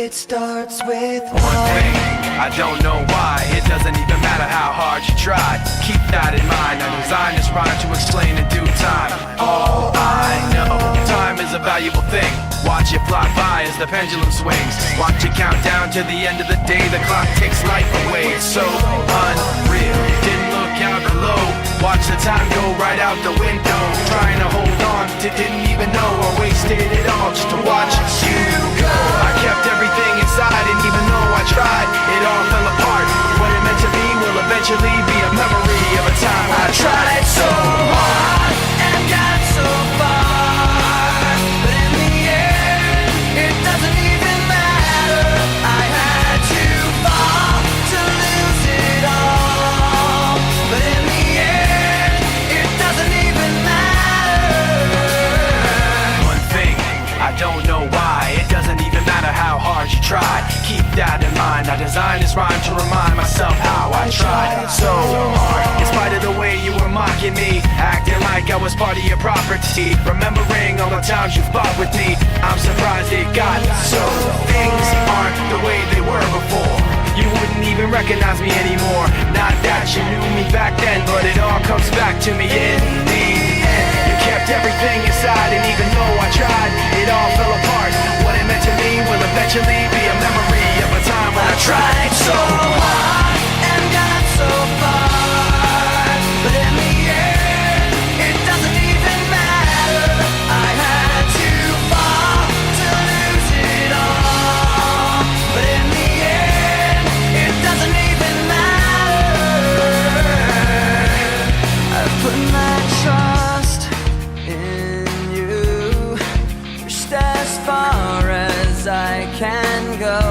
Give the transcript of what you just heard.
It starts with one thing, I don't know why. It doesn't even matter how hard you try. Keep that in mind. I designed this rhyme to explain in due time. All I know, time is a valuable thing. Watch it fly by as the pendulum swings. Watch it count down to the end of the day. The clock takes life away. It's so unreal. Didn't look out below. Watch the time go right out the window. Trying to hold on to didn't even know or wasted it all just to watch you go. I kept everything inside, and even though I tried, it all fell apart. What it meant to be will eventually be a memory of a time I tried so hard and got so far, but in the end, it doesn't even matter. I had to fall to lose it all, but in the end, it doesn't even matter. One thing, I don't know why. It doesn't even matter how hard you try. Keep that in mind. I designed this rhyme to remind myself how I tried so hard. In spite of the way you were mocking me, acting like I was part of your property, remembering all the times you fought with me, I'm surprised it got so. Things aren't the way they were before. You wouldn't even recognize me anymore. Not that you knew me back then, but it all comes back to me in the end. You kept everything inside, and even though I tried, it all fell apart. What it meant to me will eventually be a memory of a time when I tried so hard and got so far, but in the end, it doesn't even matter. I had to fall to lose it all, but in the end, it doesn't even matter. I've put my trust in you, pushed as far as I can go.